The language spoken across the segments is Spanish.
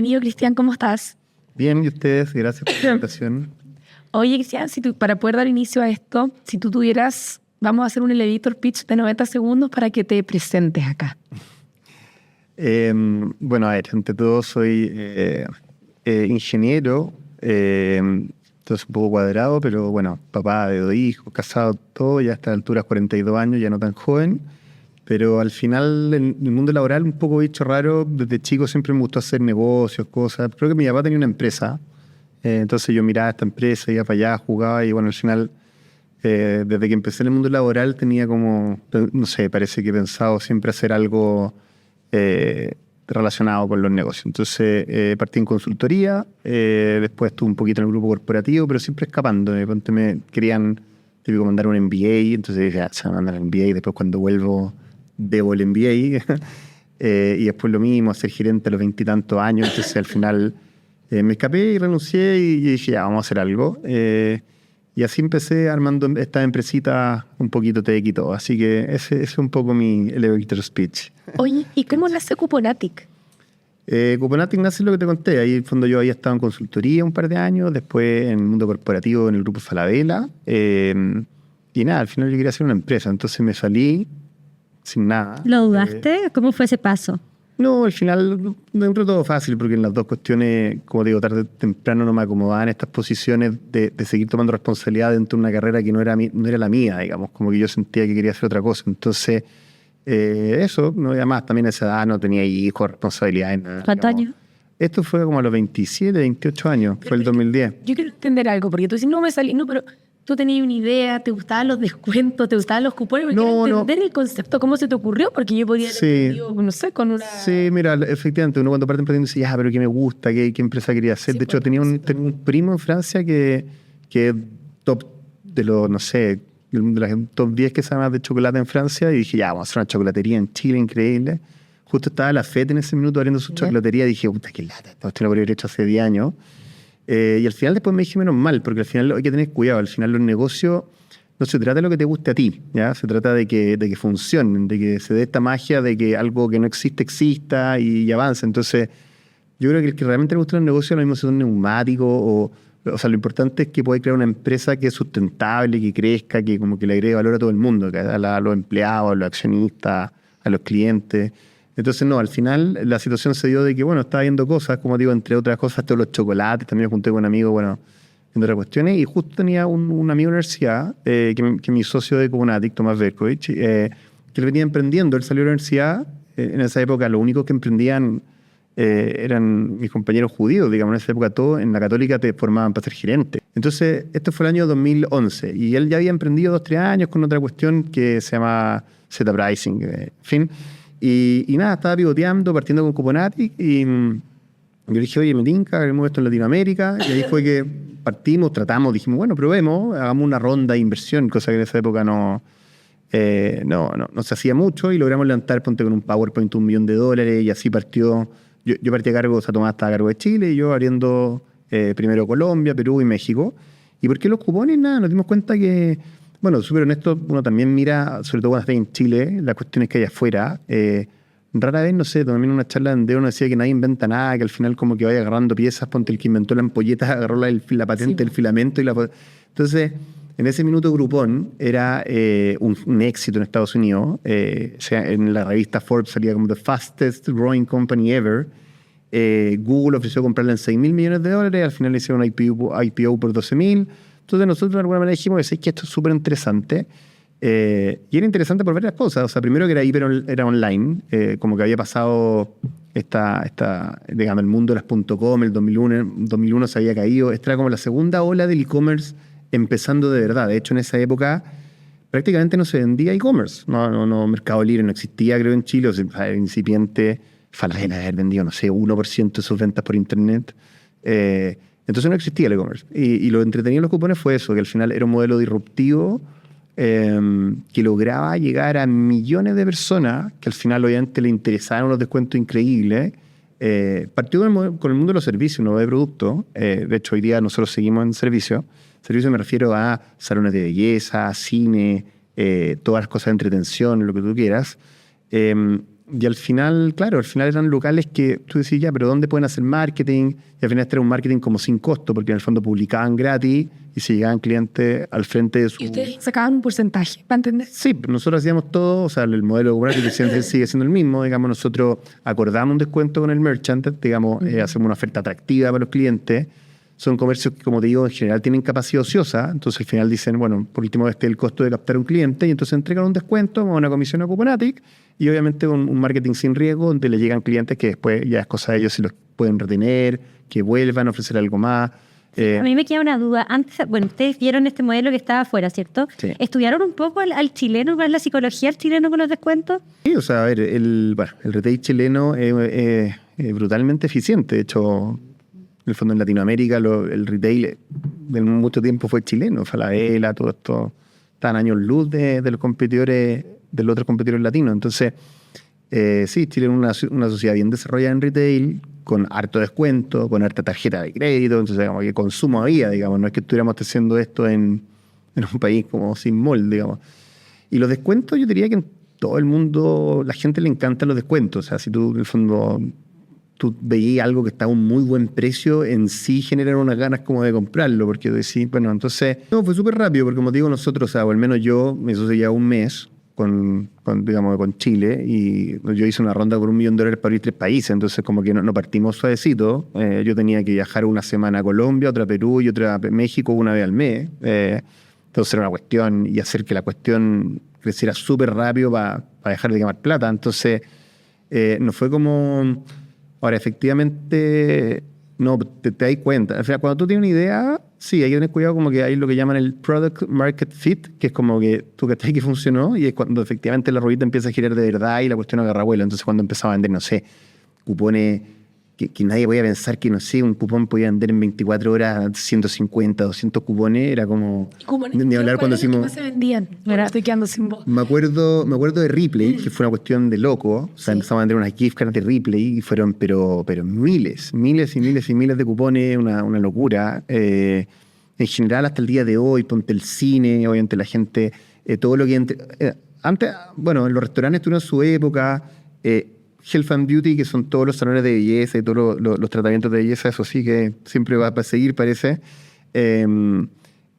Bienvenido, Cristian, ¿cómo estás? Bien, ¿y ustedes? Gracias por la invitación. Oye, Cristian, para poder dar inicio a esto, si tú tuvieras, vamos a hacer un elevator pitch de 90 segundos para que te presentes acá. Bueno, a ver, ante todo soy ingeniero, entonces un poco cuadrado, pero bueno, papá de 2 hijos, casado, todo, ya a esta altura 42 años, ya no tan joven. Pero al final, en el mundo laboral, un poco bicho raro. Desde chico siempre me gustó hacer negocios, cosas. Creo que mi papá tenía una empresa. Entonces yo miraba esta empresa, iba para allá, jugaba. Y bueno, al final, desde que empecé en el mundo laboral, tenía como, no sé, parece que he pensado siempre hacer algo relacionado con los negocios. Entonces partí en consultoría. Después estuve un poquito en el grupo corporativo, pero siempre escapando. De repente me querían, típico, mandar un MBA. Entonces dije, se me mandan el MBA. Y después cuando vuelvo, debo el MBA, y después lo mismo, ser gerente a los 20 y tantos años. Entonces al final me escapé y renuncié y dije, ya, vamos a hacer algo. Y así empecé armando esta empresita un poquito tech y todo. Así que ese es un poco mi elevator speech. Oye, ¿y cómo nace Cuponatic? Cuponatic nace lo que te conté. Ahí en el fondo yo había estado en consultoría un par de años, después en el mundo corporativo en el grupo Falabella. Y nada, al final yo quería hacer una empresa. Entonces me salí sin nada. ¿Lo dudaste? ¿Cómo fue ese paso? No, al final dentro de todo fácil, porque en las dos cuestiones, como digo, tarde o temprano no me acomodaban estas posiciones de seguir tomando responsabilidad dentro de una carrera que no era la mía, digamos, como que yo sentía que quería hacer otra cosa. Entonces, eso, no, además también a esa edad no tenía hijos, responsabilidades, nada. ¿Cuántos años? Esto fue como a los 27, 28 años, fue el 2010. Yo quiero entender algo, porque tú dices, no me salí, no, pero tú tenías una idea, te gustaban los descuentos, te gustaban los cupones, porque quiero entender el concepto, cómo se te ocurrió, porque yo podía haber entendido, no sé, con una... Sí, mira, efectivamente, uno cuando parte emprendiendo dice, ya, pero ¿qué me gusta? ¿Qué empresa quería hacer? Sí, de hecho, tenía un primo en Francia que es top de los, no sé, de las top 10 que se llama de chocolate en Francia, y dije, ya, vamos a hacer una chocolatería en Chile increíble. Justo estaba la FED en ese minuto abriendo su chocolatería, y dije, puta, qué lata, esto lo podría haber hecho hace 10 años. Y al final después me dije, menos mal, porque al final hay que tener cuidado. Al final los negocios no se trata de lo que te guste a ti, ¿ya? Se trata de que funcionen, de que se dé esta magia de que algo que no existe exista y avance. Entonces, yo creo que el que realmente le gusta los negocios, lo mismo si son neumáticos o sea, lo importante es que pueda crear una empresa que es sustentable, que crezca, que como que le agregue valor a todo el mundo, a los empleados, a los accionistas, a los clientes. Entonces, no, al final la situación se dio de que, bueno, estaba viendo cosas, como digo, entre otras cosas, todos los chocolates, también me junté con un amigo, bueno, viendo otras cuestiones, y justo tenía un amigo de universidad, que es mi socio de Cuponatic, Tomás Berkovich, que él venía emprendiendo. Él salió de la universidad, en esa época los únicos que emprendían eran mis compañeros judíos, digamos, en esa época todos en la Católica te formaban para ser gerente. Entonces, esto fue el año 2011, y él ya había emprendido 2-3 años con otra cuestión que se llama Zeta Pricing, en fin. Y nada, estaba pivoteando, partiendo con Cuponatic, y yo le dije, oye, me tinca, hagamos esto en Latinoamérica, y ahí fue que partimos, tratamos, dijimos, bueno, probemos, hagamos una ronda de inversión, cosa que en esa época no se hacía mucho, y logramos levantar, ponte con un PowerPoint, $1 millón, y así partió. Yo partí a cargo, o sea, Tomás estaba a cargo de Chile, y yo abriendo primero Colombia, Perú y México. ¿Y por qué los cupones? Nada, nos dimos cuenta que, bueno, súper honesto, uno también mira, sobre todo cuando está en Chile, las cuestiones que hay afuera. Rara vez, no sé, también en una charla de uno decía que nadie inventa nada, que al final como que vaya agarrando piezas, ponte el que inventó la ampolleta, agarró la patente del filamento. Entonces, en ese minuto Groupon era un éxito en Estados Unidos. O sea, en la revista Forbes salía como the fastest growing company ever. Google ofreció comprarla en $6.000 millones, al final le hicieron un IPO por 12.000. Entonces nosotros de alguna manera dijimos que esto es súper interesante. Y era interesante por varias cosas. O sea, primero que era online, como que había pasado digamos, el mundo de las .com, el 2001 se había caído. Esta era como la segunda ola del e-commerce empezando de verdad. De hecho, en esa época prácticamente no se vendía e-commerce. No, Mercado Libre no existía, creo, en Chile. O sea, era incipiente. Falabella de haber vendido, no sé, 1% de sus ventas por internet. Entonces no existía el e-commerce. Y lo entretenido de los cupones fue eso, que al final era un modelo disruptivo que lograba llegar a millones de personas que al final obviamente le interesaban unos descuentos increíbles. Partió con el mundo de los servicios, no de productos. De hecho, hoy día nosotros seguimos en servicio. Servicio me refiero a salones de belleza, cine, todas las cosas de entretención, lo que tú quieras. Y al final, claro, al final eran locales que tú decías, ya, pero ¿dónde pueden hacer marketing? Y al final este era un marketing como sin costo, porque en el fondo publicaban gratis y se llegaban clientes al frente de su... ¿Y ustedes sacaban un porcentaje, para entender? Sí, nosotros hacíamos todo, o sea, el modelo de marketing sigue siendo el mismo, digamos, nosotros acordamos un descuento con el merchant, digamos, hacemos una oferta atractiva para los clientes. Son comercios que, como te digo, en general tienen capacidad ociosa, entonces al final dicen, bueno, por último, este es el costo de captar un cliente, y entonces entregan un descuento, una comisión a Cuponatic, y obviamente un marketing sin riesgo, donde le llegan clientes que después ya es cosa de ellos si los pueden retener, que vuelvan a ofrecer algo más. A mí me queda una duda. Antes, bueno, ustedes vieron este modelo que estaba afuera, ¿cierto? Sí. ¿Estudiaron un poco al chileno, cuál es la psicología del chileno con los descuentos? Sí, o sea, a ver, el retail chileno es brutalmente eficiente. De hecho, en el fondo en Latinoamérica el retail de mucho tiempo fue chileno. Falabella, todo esto, estaban años luz de los competidores, de los otros competidores latinos. Entonces, sí, Chile es una sociedad bien desarrollada en retail, con harto descuento, con harta tarjeta de crédito, entonces digamos que consumo había, digamos, no es que estuviéramos haciendo esto en un país como sin mall, digamos. Y los descuentos, yo diría que en todo el mundo, la gente le encantan los descuentos, o sea, si tú en el fondo tú veías algo que estaba a un muy buen precio, en sí generan unas ganas como de comprarlo, porque decís, bueno, entonces, no, fue súper rápido, porque como digo nosotros, o sea, o al menos yo, eso se lleva un mes, con Chile, y yo hice una ronda por $1 millón para abrir 3 países, entonces como que no partimos suavecito. Yo tenía que viajar una semana a Colombia, otra a Perú y otra a México una vez al mes. Entonces era una cuestión, y hacer que la cuestión creciera súper rápido para dejar de quemar plata. Entonces no fue como... Ahora, efectivamente, no, te das cuenta. O sea, cuando tú tienes una idea, sí, hay que tener cuidado, como que hay lo que llaman el product market fit, que es como que tú cachai que funcionó, y es cuando efectivamente la ruedita empieza a girar de verdad y la cuestión agarra vuelo. Entonces, cuando empezaba a vender, no sé, cupones que nadie podía pensar que, no sé, un cupón podía vender en 24 horas 150, 200 cupones, era como... Ni hablar cuando decimos... ¿Qué más se vendían? Ahora estoy quedando sin voz. Me acuerdo de Ripley, que fue una cuestión de loco. O sea, empezamos a vender unas gift cards de Ripley y fueron, pero miles de cupones, una locura. En general, hasta el día de hoy, ponte el cine, obviamente la gente, todo lo que... antes, bueno, en los restaurantes tuvieron su época... Health and Beauty, que son todos los salones de belleza y todos los tratamientos de belleza, eso sí que siempre va a seguir, parece. Pero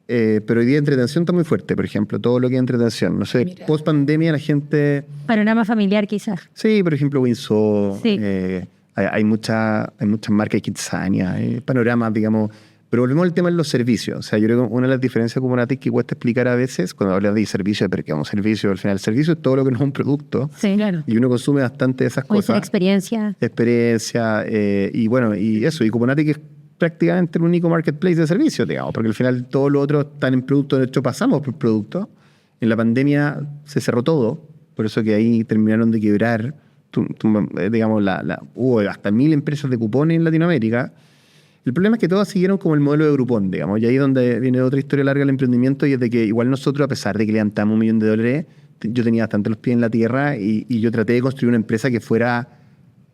hoy día entretención está muy fuerte, por ejemplo, todo lo que es entretención. No sé, post pandemia la gente... Panorama familiar, quizás. Sí, por ejemplo, Windsor, Sí. hay muchas marcas, Kidzania, panoramas, digamos. Pero volvemos al tema de los servicios. O sea, yo creo que una de las diferencias como Nati que cuesta explicar a veces, cuando hablas de servicio, pero que es un servicio, al final el servicio es todo lo que no es un producto. Sí, claro. Y uno consume bastante de esas Puede cosas. ser experiencia. Experiencia, y bueno, y eso. Y Cuponatic es prácticamente el único marketplace de servicios, digamos, porque al final todos los otros están en producto. De hecho, pasamos por producto. En la pandemia se cerró todo, por eso que ahí terminaron de quebrar, digamos, hubo hasta 1000 empresas de cupones en Latinoamérica. El problema es que todas siguieron como el modelo de Groupon, digamos, y ahí es donde viene otra historia larga del emprendimiento, y es de que igual nosotros, a pesar de que levantamos $1 millón, yo tenía bastante los pies en la tierra, y yo traté de construir una empresa que fuera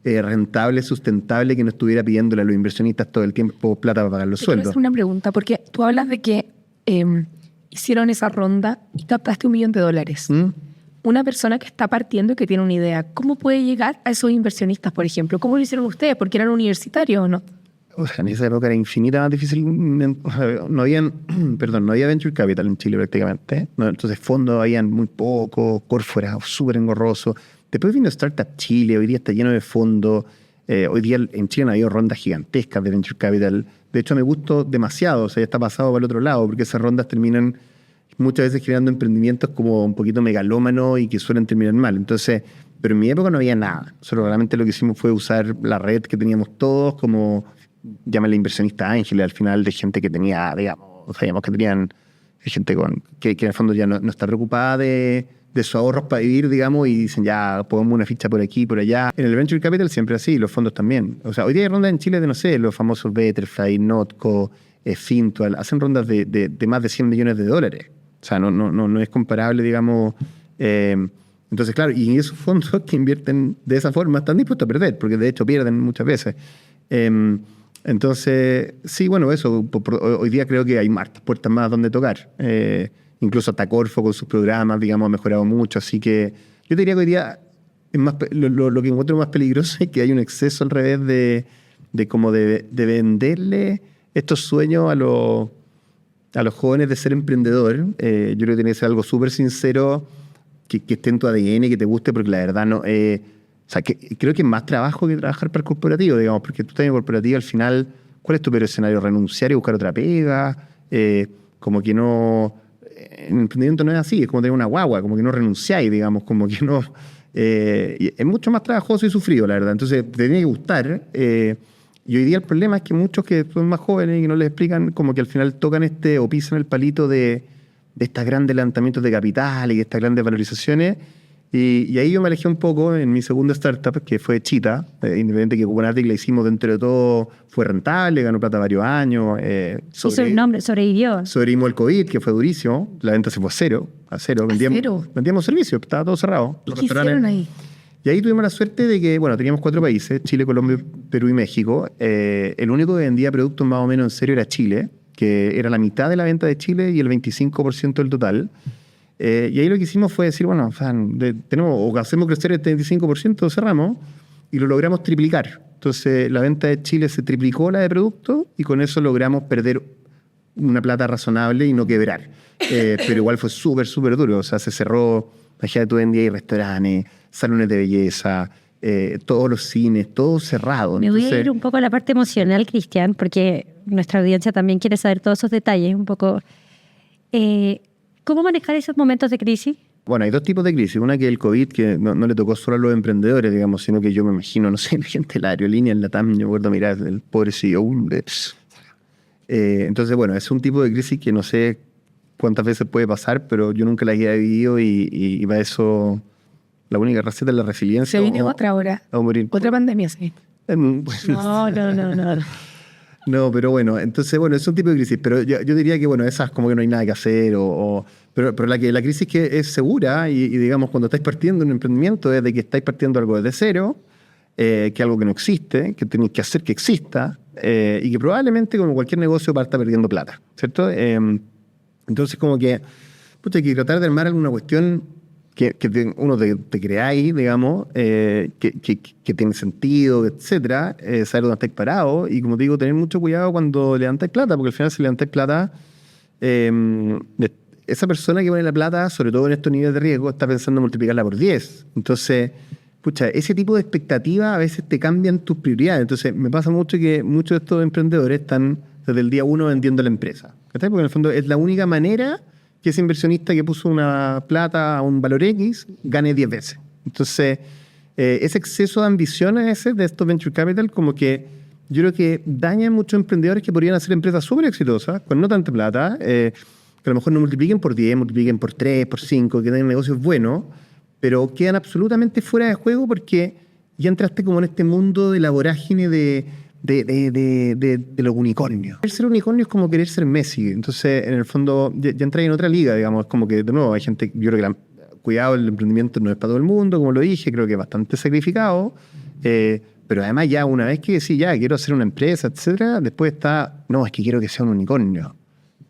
rentable, sustentable, que no estuviera pidiéndole a los inversionistas todo el tiempo plata para pagar los sueldos. Quiero hacer una pregunta, porque tú hablas de que hicieron esa ronda y captaste $1 millón. Una persona que está partiendo y que tiene una idea, ¿cómo puede llegar a esos inversionistas, por ejemplo? ¿Cómo lo hicieron ustedes? ¿Porque eran universitarios o no? O sea, en esa época era infinita más difícil. No había venture capital en Chile prácticamente. ¿No? Entonces fondos habían muy poco, Corfo era súper engorroso. Después vino Startup Chile, hoy día está lleno de fondos. Hoy día en Chile han habido rondas gigantescas de venture capital. De hecho, me gustó demasiado, o sea, ya está pasado para el otro lado, porque esas rondas terminan muchas veces generando emprendimientos como un poquito megalómanos y que suelen terminar mal. Entonces, pero en mi época no había nada. Nosotros realmente lo que hicimos fue usar la red que teníamos todos como... Llámale inversionista ángeles al final, de gente que tenía, digamos, sabíamos que tenían gente que en el fondo ya no está preocupada de sus ahorros para vivir, digamos, y dicen ya, pongamos una ficha por aquí, por allá. En el Venture Capital siempre así, los fondos también. O sea, hoy día hay rondas en Chile de, no sé, los famosos Betterfly, Notco, Fintual, hacen rondas de más de $100 millones. O sea, no es comparable, digamos. Entonces, claro, y esos fondos que invierten de esa forma están dispuestos a perder, porque de hecho pierden muchas veces. Entonces, sí, bueno, eso. Hoy día creo que hay más puertas más donde tocar. Incluso hasta Corfo con sus programas, digamos, ha mejorado mucho. Así que yo diría que hoy día es más, lo que encuentro más peligroso es que hay un exceso al revés de venderle estos sueños a los jóvenes de ser emprendedor. Yo creo que tiene que ser algo súper sincero, que esté en tu ADN, que te guste, porque la verdad no... o sea, creo que es más trabajo que trabajar para el corporativo, digamos, porque tú estás en el corporativo, al final, ¿cuál es tu peor escenario? ¿Renunciar y buscar otra pega? Como que no... En el emprendimiento no es así, es como tener una guagua, como que no renunciáis, digamos, como que no... y es mucho más trabajoso y sufrido, la verdad. Entonces, te tiene que gustar. Y hoy día el problema es que muchos que son más jóvenes y que no les explican, como que al final tocan o pisan el palito de estos grandes levantamientos de capital y estas grandes valorizaciones. Y ahí yo me alejé un poco en mi segunda startup, que fue Cheetah, independiente que Cubonatic la hicimos dentro de todo, fue rentable, ganó plata varios años. Hizo un nombre, sobrevivió. Sobrevivimos el COVID, que fue durísimo, la venta se fue a cero. Vendíamos servicios, estaba todo cerrado. ¿Qué hicieron ahí? Y ahí tuvimos la suerte de que, bueno, teníamos 4 países, Chile, Colombia, Perú y México. El único que vendía productos más o menos en serio era Chile, que era la mitad de la venta de Chile y el 25% del total. Y ahí lo que hicimos fue decir, bueno, o sea, hacemos crecer el 35%, cerramos, y lo logramos triplicar. Entonces, la venta de Chile se triplicó la de productos y con eso logramos perder una plata razonable y no quebrar. Pero igual fue súper, súper duro. O sea, se cerró, imagínate, tú en día hay restaurantes, salones de belleza, todos los cines, todo cerrado. Me voy a ir un poco a la parte emocional, Cristian, porque nuestra audiencia también quiere saber todos esos detalles, un poco... ¿Cómo manejar esos momentos de crisis? Bueno, hay 2 tipos de crisis. Una que es el COVID, que no le tocó solo a los emprendedores, digamos, sino que yo me imagino, no sé, la gente de la aerolínea, en la TAM, yo me acuerdo mirar el pobre CEO. Entonces, bueno, es un tipo de crisis que no sé cuántas veces puede pasar, pero yo nunca la he vivido y para eso la única receta es la resiliencia. Se viene otra ahora. O morir. Otra pandemia, sí. No. No, pero bueno, entonces, bueno, es un tipo de crisis, pero yo diría que, bueno, esas como que no hay nada que hacer, pero la crisis que es segura y digamos, cuando estáis partiendo un emprendimiento es de que estáis partiendo algo desde cero, que es algo que no existe, que tenéis que hacer que exista, y que probablemente, como cualquier negocio, parta perdiendo plata, ¿cierto? Entonces, como que, hay que tratar de armar alguna cuestión que uno te creáis, digamos, que tiene sentido, etcétera, saber dónde estáis parados y, como te digo, tener mucho cuidado cuando levantáis plata, porque al final si levantáis plata, esa persona que pone la plata, sobre todo en estos niveles de riesgo, está pensando en multiplicarla por 10. Entonces, ese tipo de expectativas a veces te cambian tus prioridades. Entonces, me pasa mucho que muchos de estos emprendedores están desde el día 1 vendiendo la empresa. ¿Cachai? Porque en el fondo es la única manera que ese inversionista que puso una plata a un valor X gane 10 veces. Entonces, ese exceso de ambición de estos venture capital, como que yo creo que daña a muchos emprendedores que podrían hacer empresas súper exitosas, con no tanta plata, que a lo mejor no multipliquen por 10, multipliquen por 3, por 5, que tengan negocios buenos, pero quedan absolutamente fuera de juego porque ya entraste como en este mundo de la vorágine de los unicornios. Querer ser unicornio es como querer ser Messi. Entonces, en el fondo, ya entras en otra liga, digamos. Es como que, de nuevo, hay gente, yo creo que cuidado, el emprendimiento no es para todo el mundo, como lo dije, creo que es bastante sacrificado. Pero además ya una vez que sí, ya quiero hacer una empresa, etcétera, después está, no, es que quiero que sea un unicornio.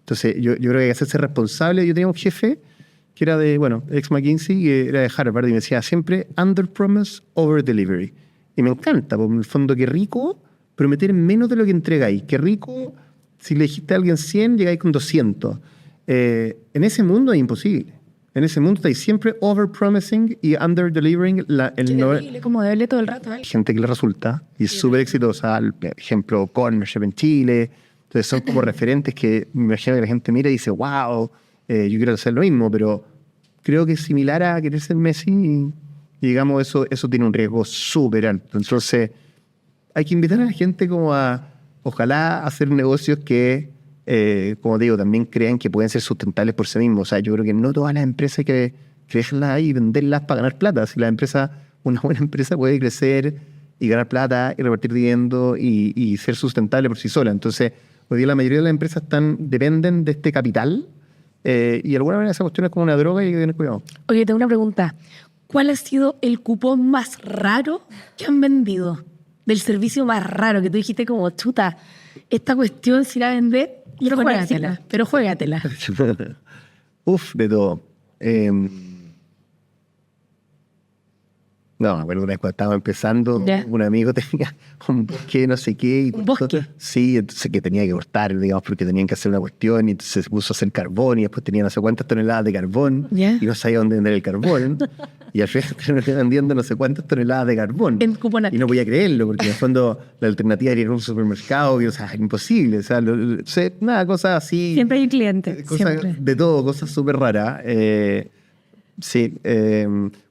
Entonces, yo creo que hay que hacerse responsable. Yo tenía un jefe que era ex McKinsey, que era de Harvard, y me decía siempre, under promise, over delivery. Y me encanta, porque en el fondo, qué rico prometer menos de lo que entregáis. Qué rico, si le dijiste a alguien 100, llegáis con 200. En ese mundo es imposible. En ese mundo estáis siempre over-promising y under-delivering. Como debe todo el rato. Hay gente que le resulta y es súper exitosa. Por ejemplo, Cornershop en Chile. Entonces son como referentes que me imagino que la gente mira y dice, wow, yo quiero hacer lo mismo, pero creo que es similar a querer ser Messi y digamos, eso tiene un riesgo súper alto. Entonces, hay que invitar a la gente como ojalá, hacer negocios que, como digo, también crean que pueden ser sustentables por sí mismos. O sea, yo creo que no todas las empresas hay que dejarlas ahí y venderlas para ganar plata. Si una buena empresa puede crecer y ganar plata y repartir dividendos y ser sustentable por sí sola. Entonces, hoy día la mayoría de las empresas dependen de este capital y de alguna manera esa cuestión es como una droga y hay que tener cuidado. Oye, tengo una pregunta. ¿Cuál ha sido el cupón más raro que han vendido? Del servicio más raro que tú dijiste como, chuta, esta cuestión se irá a vender, pero juégatela. Uf, de todo. No, me acuerdo una vez cuando estábamos empezando, Ya. un amigo tenía un bosque, no sé qué. Y ¿Un bosque? Sí, entonces que tenía que cortar, digamos, porque tenían que hacer una cuestión, y entonces se puso a hacer carbón, y después tenía no sé cuántas toneladas de carbón, Ya. y no sabía dónde vender el carbón, y al final terminó vendiendo no sé cuántas toneladas de carbón. En Cuponatic. Y no podía creerlo, porque en el fondo la alternativa era ir a un supermercado, y, o sea, imposible. O sea, nada, cosas así. Siempre hay un cliente. Cosas siempre. de todo, cosas súper raras. Sí,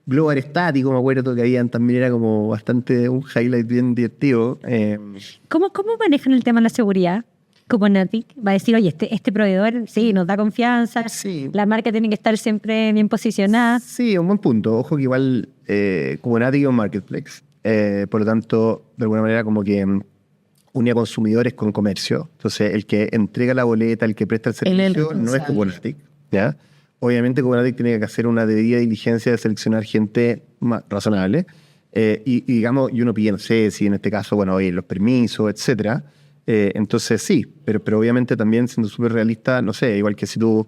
globo aerostático, me acuerdo que habían también, era como bastante un highlight bien divertido. ¿Cómo manejan el tema de la seguridad? Kubernetes va a decir, oye, este proveedor sí nos da confianza, Sí. la marca tiene que estar siempre bien posicionada. Sí, un buen punto. Ojo que igual Kubernetes es un marketplace. Por lo tanto, de alguna manera como que une a consumidores con comercio. Entonces, el que entrega la boleta, el que presta el Él es el servicio, no es responsable. Kubernetes, ¿ya? Obviamente Kubernetes tiene que hacer una debida diligencia de seleccionar gente razonable. Y digamos, y uno pide, no sé, si en este caso, bueno, oye, los permisos, etcétera. Entonces sí, pero obviamente también siendo súper realista, no sé, igual que si tú...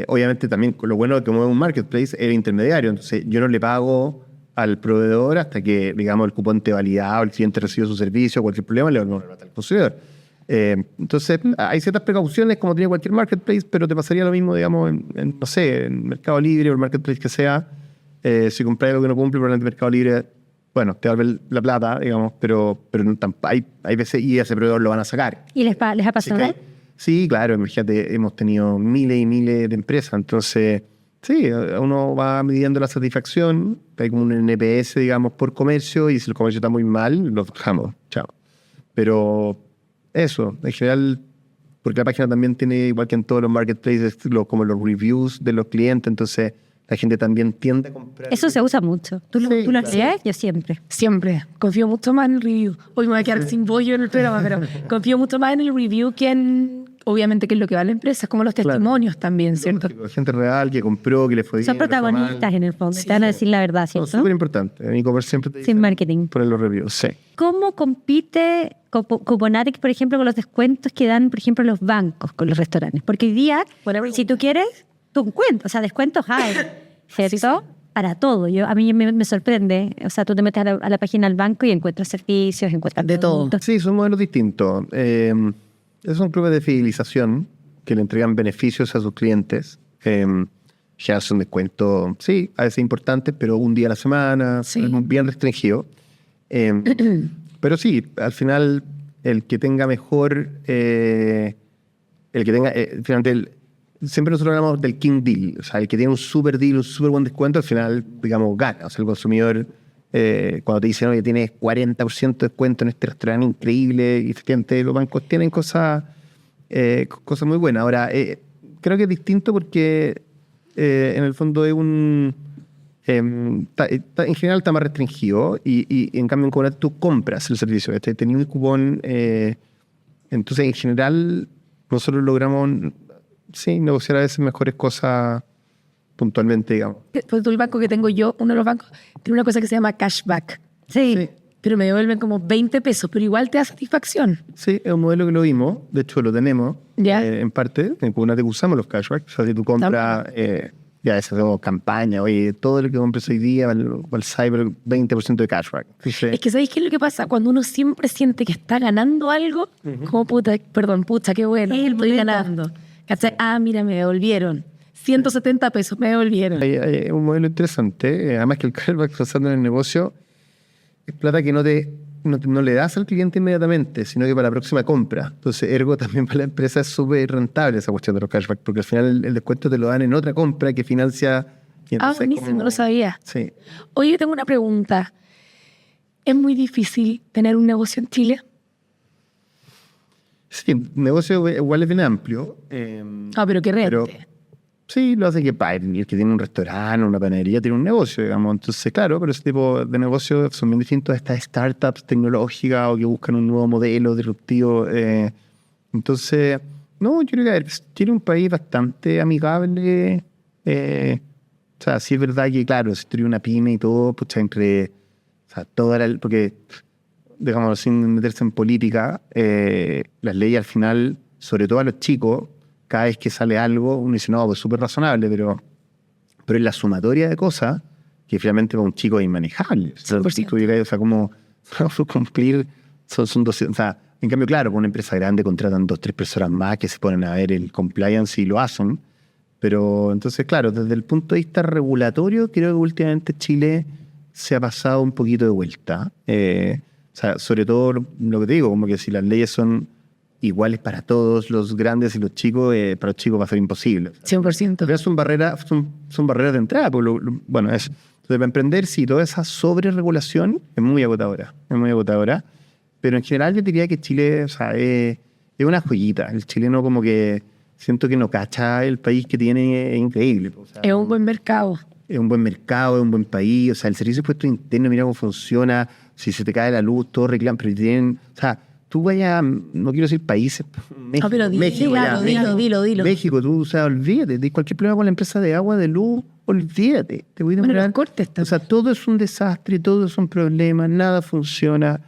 obviamente también lo bueno que como es un marketplace es el intermediario. Entonces yo no le pago al proveedor hasta que, digamos, el cupón esté validado, el cliente recibe su servicio, cualquier problema, le va al consumidor. Entonces hay ciertas precauciones como tiene cualquier marketplace, pero te pasaría lo mismo, digamos, no sé, en Mercado Libre o el marketplace que sea. Si compras algo que no cumple, probablemente Mercado Libre, bueno, te va a ver la plata, digamos, pero hay veces y a ese proveedor lo van a sacar. ¿Y les ha Así pasado? que sí, claro, imagínate, hemos tenido miles y miles de empresas, entonces sí, uno va midiendo la satisfacción, hay como un NPS, digamos, por comercio, y si el comercio está muy mal, lo dejamos, chao. Pero eso, en general, porque la página también tiene, igual que en todos los marketplaces, como los reviews de los clientes, entonces la gente también tiende a comprar. Eso se usa mucho. ¿Tú lo Sí, claro. harías? Yo siempre. Siempre. Confío mucho más en el review. Hoy me voy a quedar sin bollo en el programa, pero confío mucho más en el review que en, obviamente, que es lo que va a la empresa. Es como los Claro. testimonios también, ¿cierto? Lógico, gente real que compró, que le fue bien. Son le fue mal. protagonistas en el fondo. Te van a decir la verdad, No, ¿cierto? súper importante. En e-commerce siempre te Sin dicen marketing. poner los reviews, sí. ¿Cómo compite Kuponatic, por ejemplo, con los descuentos que dan, por ejemplo, los bancos con los restaurantes? Porque hoy día, si tú quieres, tú encuentras, o sea, descuentos hay, ¿cierto? Para todo. A mí me sorprende. O sea, tú te metes a la página del banco y encuentras servicios, encuentras De todo. productos. Sí, son modelos distintos. Son clubes de fidelización que le entregan beneficios a sus clientes. Ya son descuentos, sí, a veces importantes, pero un día a la semana, Sí. bien restringido. Pero sí, al final, el que tenga mejor, finalmente, siempre nosotros hablamos del King Deal, o sea, el que tiene un super deal, un super buen descuento, al final, digamos, gana. O sea, el consumidor, cuando te dicen, oye, tienes 40% de descuento en este restaurante increíble, y efectivamente los bancos tienen cosas muy buenas. Ahora, creo que es distinto porque en el fondo es un... en general está más restringido y en cambio en Kubernetes tú compras el servicio. Tenías un cupón, entonces en general nosotros logramos negociar a veces mejores cosas puntualmente, digamos. Pues el banco que tengo yo, uno de los bancos, tiene una cosa que se llama cashback. Sí. Pero me devuelven como 20 pesos, pero igual te da satisfacción. Sí, es un modelo que lo vimos, de hecho lo tenemos Ya. en parte. En Kubernetes usamos los cashbacks, o sea, si tú compras, ya hacemos campaña, oye, todo lo que compres hoy día va al cyber 20% de cashback. Entonces, Es que ¿sabéis qué es lo que pasa? Cuando uno siempre siente que está ganando algo, como puta, qué bueno, Es el estoy momento. ganando. ¿Cachai? Ah, mira, me devolvieron. 170 pesos me devolvieron. hay un modelo interesante, además que el cashback basado en el negocio es plata que no le das al cliente inmediatamente, sino que para la próxima compra. Entonces, ergo también para la empresa es súper rentable esa cuestión de los cashback, porque al final el descuento te lo dan en otra compra que financia. Y entonces Buenísimo, como- no lo sabía. Sí. Oye, yo tengo una pregunta. ¿Es muy difícil tener un negocio en Chile? Sí, el negocio igual es bien amplio. Pero qué rente. Pero sí, lo hace que el que tiene un restaurante, una panadería, tiene un negocio, digamos. Entonces, claro, pero ese tipo de negocios son bien distintos a estas startups tecnológicas o que buscan un nuevo modelo disruptivo. Entonces, no, yo creo que tiene un país bastante amigable. O sea, sí es verdad que, claro, si tiene una pyme y todo, pues entre... O sea, porque, digamos, sin meterse en política, las leyes al final, sobre todo a los chicos, cada vez que sale algo, uno dice, no, pues súper razonable, pero en la sumatoria de cosas, que finalmente para un chico es inmanejable. O sea, 100%. o sea, como cumplir son 200, o sea, en cambio, claro, con una empresa grande contratan 2, 3 personas más que se ponen a ver el compliance y lo hacen. Pero entonces, claro, desde el punto de vista regulatorio, creo que últimamente Chile se ha pasado un poquito de vuelta. O sea, sobre todo lo que te digo, como que si las leyes son iguales para todos, los grandes y los chicos, para los chicos va a ser imposible. 100%. Pero son barreras de entrada. Bueno, eso. Entonces, para emprender, sí, toda esa sobreregulación es muy agotadora. Es muy agotadora. Pero en general yo diría que Chile, o sea, es una joyita. El chileno como que siento que no cacha el país que tiene, es increíble. O sea, Es un buen mercado. es un buen mercado, es un buen país. O sea, el servicio de impuesto interno, mira cómo funciona. Si se te cae la luz, todo reclaman. Pero tienen, o sea, tú vayas, no quiero decir países, México, pero México, ya, dilo. México, tú, o sea, olvídate, de cualquier problema con la empresa de agua, de luz, olvídate. Te voy a Bueno, demorar. los cortes O también. sea, todo es un desastre, todo son problemas, nada funciona.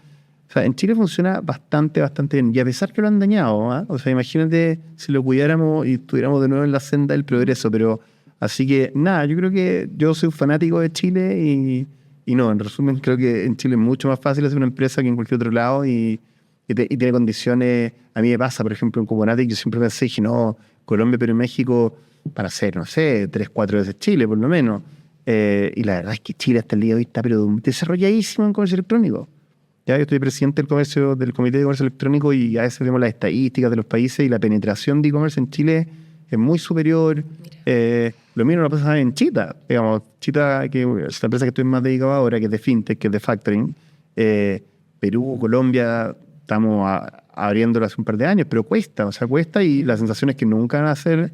O sea, en Chile funciona bastante bien. Y a pesar que lo han dañado, ¿ah? O sea, imagínate si lo cuidáramos y estuviéramos de nuevo en la senda del progreso. Pero, así que, nada, yo creo que yo soy un fanático de Chile y no, en resumen, creo que en Chile es mucho más fácil hacer una empresa que en cualquier otro lado y tiene condiciones. A mí me pasa, por ejemplo, en Cubonatic, yo siempre pensé, dije, no, Colombia, Perú y México para hacer, no sé, 3, 4 veces Chile, por lo menos. Y la verdad es que Chile hasta el día de hoy está pero desarrolladísimo en comercio electrónico. Ya, yo estoy presidente del Comité de Comercio Electrónico y a veces vemos las estadísticas de los países y la penetración de e-commerce en Chile es muy superior. Lo mismo lo pasa en Chita. Digamos, Chita, que es la empresa que estoy más dedicado ahora, que es de FinTech, que es de Factoring. Perú, Colombia, estamos abriéndolo hace un par de años, pero cuesta, y la sensación es que nunca van a se van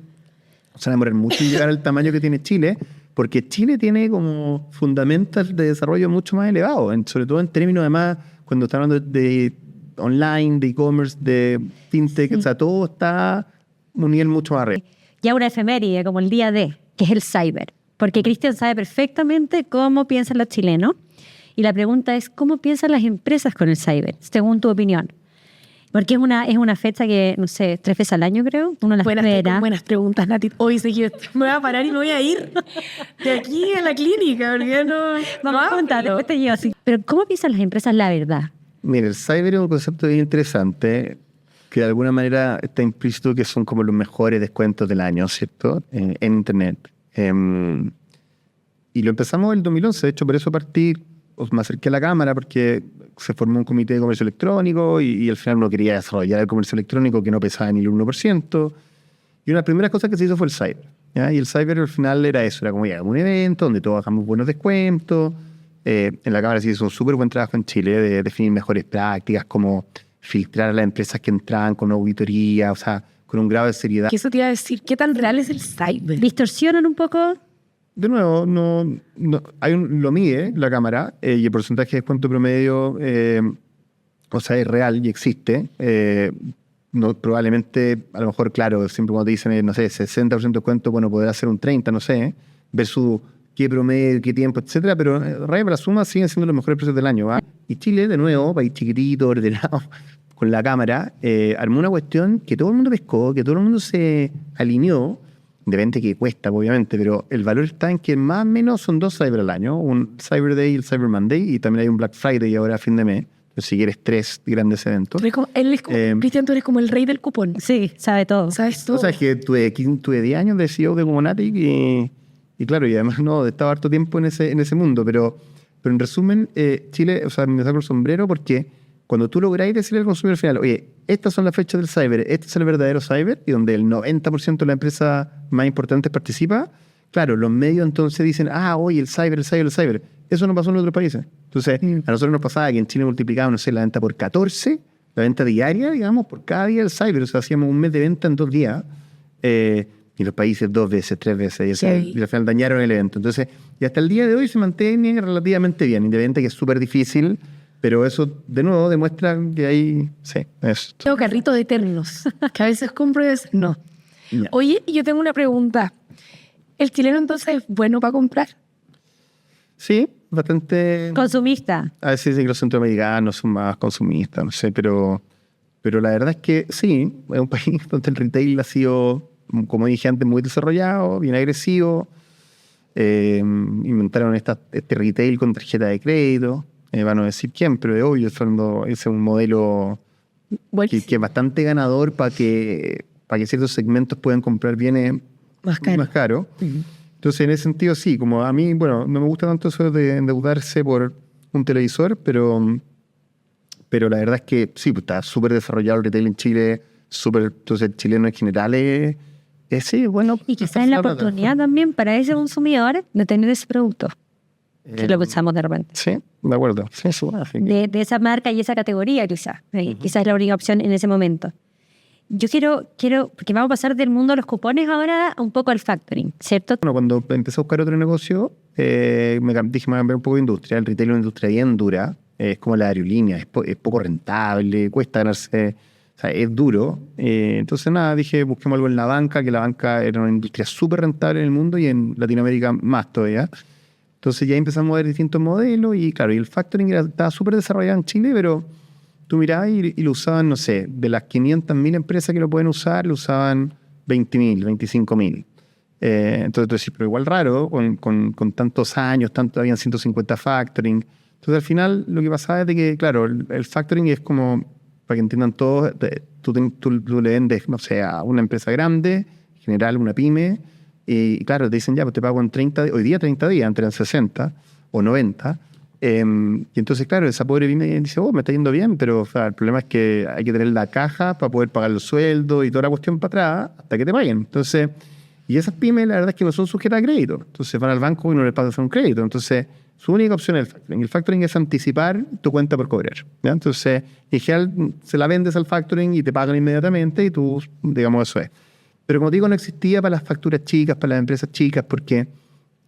a demorar mucho en llegar al tamaño que tiene Chile, porque Chile tiene como fundamentos de desarrollo mucho más elevados, sobre todo en términos, además, cuando está hablando de online, de e-commerce, de fintech, o sea, todo está a un nivel mucho más arriba. Ya una efeméride, como el día D, que es el cyber. Porque Cristian sabe perfectamente cómo piensan los chilenos. Y la pregunta es, ¿cómo piensan las empresas con el cyber, según tu opinión? Porque es una fecha que, no sé, 3 veces al año, creo. Uno las espera. Buenas preguntas, Nati. Hoy sé que me voy a parar y me voy a ir de aquí a la clínica, porque no... Vamos a contar, después te llevo así. Pero ¿cómo piensan las empresas la verdad? Mira, el cyber es un concepto bien interesante, que de alguna manera está implícito que son como los mejores descuentos del año, ¿cierto? En Internet. Y lo empezamos en el 2011, de hecho, por eso partí, me acerqué a la Cámara, porque se formó un comité de comercio electrónico y al final uno quería desarrollar el comercio electrónico que no pesaba ni el 1%. Y una de las primeras cosas que se hizo fue el cyber, ¿ya? Y el cyber al final era eso, era como ya un evento donde todos hagamos buenos descuentos. En la Cámara se hizo un súper buen trabajo en Chile de definir mejores prácticas, como filtrar a las empresas que entraban con auditoría, o sea, con un grado de seriedad. ¿Qué eso te iba a decir? ¿Qué tan real es el cyber? ¿Distorsionan un poco? De nuevo, no, lo mide la Cámara y el porcentaje de descuento promedio, o sea, es real y existe. No, probablemente, a lo mejor, claro, siempre cuando te dicen, no sé, 60% de descuento, bueno, podrá ser un 30%, no sé, versus qué promedio, qué tiempo, etcétera, pero para la suma siguen siendo los mejores precios del año, ¿va? Y Chile, de nuevo, país chiquitito, ordenado, con la Cámara, armó una cuestión que todo el mundo pescó, que todo el mundo se alineó. Depende que cuesta, obviamente, pero el valor está en que más o menos son 2 Cyber al año, un Cyber Day y el Cyber Monday, y también hay un Black Friday ahora a fin de mes. Entonces, si quieres 3 grandes eventos. Cristian, tú eres como el rey del cupón. Sí, sabe todo. ¿Sabes todo? O sea, es que tuve 10 años de CEO de Cubonatic y claro, y además no, estaba harto tiempo en ese mundo, pero en resumen, Chile, o sea, me saco el sombrero porque cuando tú lográis decirle al consumidor final, oye, estas son las fechas del cyber, este es el verdadero cyber, y donde el 90% de las empresas más importantes participa, claro, los medios entonces dicen, oye, el cyber. Eso no pasó en otros países. Entonces, a nosotros nos pasaba que en Chile multiplicábamos, no sé, la venta por 14, la venta diaria, digamos, por cada día del cyber. O sea, hacíamos un mes de venta en 2 días, y los países 2 veces, 3 veces, y al final dañaron el evento. Entonces, y hasta el día de hoy se mantiene relativamente bien, independientemente que es súper difícil. Pero eso, de nuevo, demuestra que hay... Sí, eso. Tengo carrito de eternos, que a veces compro y a veces no. Yeah. Oye, yo tengo una pregunta. ¿El chileno entonces es bueno para comprar? Sí, bastante... Consumista. A veces dicen que los centroamericanos son más consumistas, no sé, pero la verdad es que sí, es un país donde el retail ha sido, como dije antes, muy desarrollado, bien agresivo. Inventaron este retail con tarjeta de crédito. Van a decir quién, pero es obvio, ese es un modelo que es bastante ganador para que ciertos segmentos puedan comprar bienes más caro. Entonces, en ese sentido, sí, como a mí, bueno, no me gusta tanto eso de endeudarse por un televisor, pero la verdad es que sí, pues, está súper desarrollado el retail en Chile, entonces el chileno en general es sí, bueno. Y quizás es la oportunidad también para ese consumidor de tener ese producto. Que lo pensamos de repente. Sí, de acuerdo. Sí, eso, de esa marca y esa categoría, quizás. Quizás es la única opción en ese momento. Yo quiero, porque vamos a pasar del mundo de los cupones ahora un poco al factoring, ¿cierto? Bueno, cuando empecé a buscar otro negocio, dije, me voy a cambiar un poco de industria. El retail es una industria bien dura. Es como la aerolínea, es poco rentable, cuesta ganarse, o sea, es duro. Entonces, nada, dije, busquemos algo en la banca, que la banca era una industria súper rentable en el mundo y en Latinoamérica más todavía. Entonces ya empezamos a ver distintos modelos y claro, y el factoring estaba súper desarrollado en Chile, pero tú mirabas y lo usaban, no sé, de las 500.000 empresas que lo pueden usar, lo usaban 20.000, 25.000. Entonces tú decís, pero igual raro, con tantos años, habían 150 factoring. Entonces al final lo que pasaba es de que, claro, el factoring es como, para que entiendan todos, tú le vendes, no sé, a una empresa grande, en general una pyme, y claro, te dicen ya, pues te pago en 30 días, hoy día 30 días, entre 60 o 90. Y entonces, claro, esa pobre pyme dice, me está yendo bien, pero o sea, el problema es que hay que tener la caja para poder pagar los sueldos y toda la cuestión para atrás hasta que te paguen. Entonces, y esas pymes, la verdad es que no son sujetas a crédito. Entonces van al banco y no les pasan un crédito. Entonces, su única opción es el factoring. El factoring es anticipar tu cuenta por cobrar, ¿ya? Entonces, en general, se la vendes al factoring y te pagan inmediatamente y tú, digamos, eso es. Pero como digo, no existía para las facturas chicas, para las empresas chicas, porque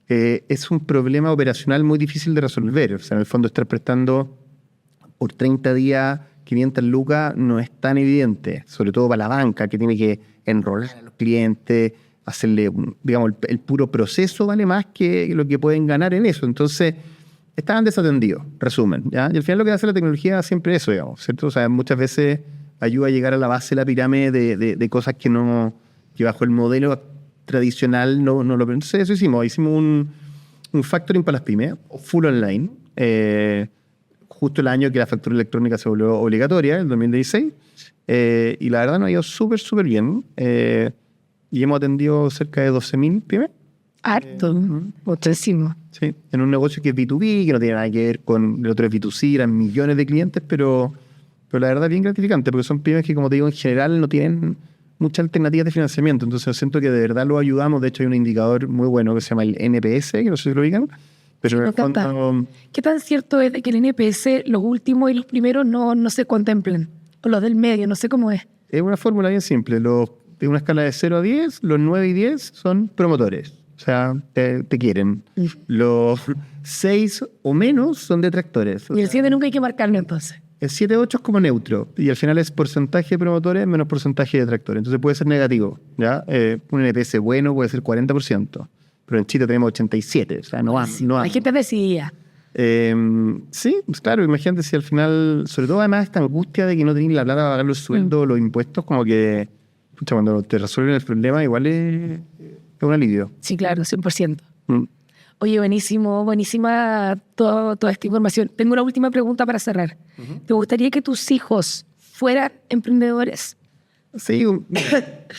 es un problema operacional muy difícil de resolver. O sea, en el fondo, estar prestando por 30 días 500 lucas no es tan evidente, sobre todo para la banca, que tiene que enrolar a los clientes, hacerle, digamos, el puro proceso vale más que lo que pueden ganar en eso. Entonces, estaban desatendidos, resumen, ¿ya? Y al final lo que hace la tecnología siempre es eso, digamos, ¿cierto? O sea, muchas veces ayuda a llegar a la base de la pirámide de cosas que bajo el modelo tradicional no lo... Entonces eso hicimos un factoring para las pymes, full online, justo el año que la factura electrónica se volvió obligatoria, el 2016, y la verdad nos ha ido súper, súper bien, y hemos atendido cerca de 12.000 pymes. Harto, muchísimo. Sí, en un negocio que es B2B, que no tiene nada que ver con el otro es B2C, eran millones de clientes, pero la verdad es bien gratificante, porque son pymes que, como te digo, en general no tienen muchas alternativas de financiamiento. Entonces siento que de verdad lo ayudamos. De hecho, hay un indicador muy bueno que se llama el NPS, que no sé si lo ubican. Pero en el fondo, ¿qué tan cierto es de que el NPS, los últimos y los primeros, no se contemplen? O los del medio, no sé cómo es. Es una fórmula bien simple. De una escala de 0 a 10, los 9 y 10 son promotores. O sea, te quieren. Los 6 o menos son detractores. Y el 7 nunca hay que marcarlo entonces. El 7-8 es como neutro, y al final es porcentaje de promotores menos porcentaje de detractores. Entonces puede ser negativo, ¿ya? Un NPS bueno puede ser 40%, pero en Chile tenemos 87%, o sea, no va. Hay gente decidida. Sí, pues claro, imagínate si al final, sobre todo además esta angustia de que no tenés la plata para pagar los sueldos, los impuestos, como que, pucha, cuando te resuelven el problema igual es un alivio. Sí, claro, 100%. Oye, buenísima toda esta información. Tengo una última pregunta para cerrar. ¿Te gustaría que tus hijos fueran emprendedores? Sí,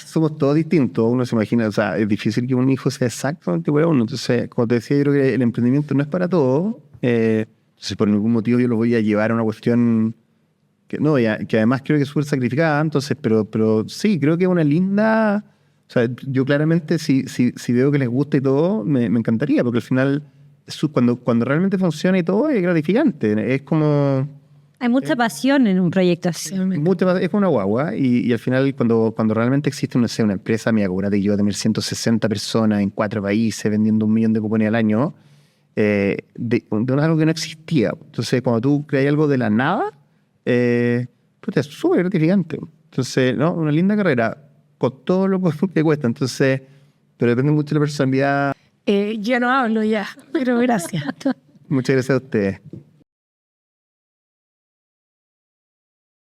somos todos distintos. Uno se imagina, o sea, es difícil que un hijo sea exactamente igual a uno. Entonces, como te decía, yo creo que el emprendimiento no es para todos. Entonces, por ningún motivo yo lo voy a llevar a una cuestión que además creo que es súper sacrificada. Entonces, pero sí, creo que es una linda... O sea, yo claramente, si veo que les gusta y todo, me encantaría, porque al final, cuando realmente funciona y todo, es gratificante. Es como... Hay mucha pasión en un proyecto así. Es como una guagua, y al final, cuando realmente existe, no sé, una empresa, mira, acuérdate que yo voy a tener 160 personas en 4 países vendiendo 1 millón de cupones al año, de algo que no existía. Entonces, cuando tú creas algo de la nada, es súper gratificante. Entonces, ¿no? Una linda carrera, con todo lo que cuesta. Entonces, pero depende mucho de la personalidad. Ya no hablo ya, pero gracias. Muchas gracias a ustedes.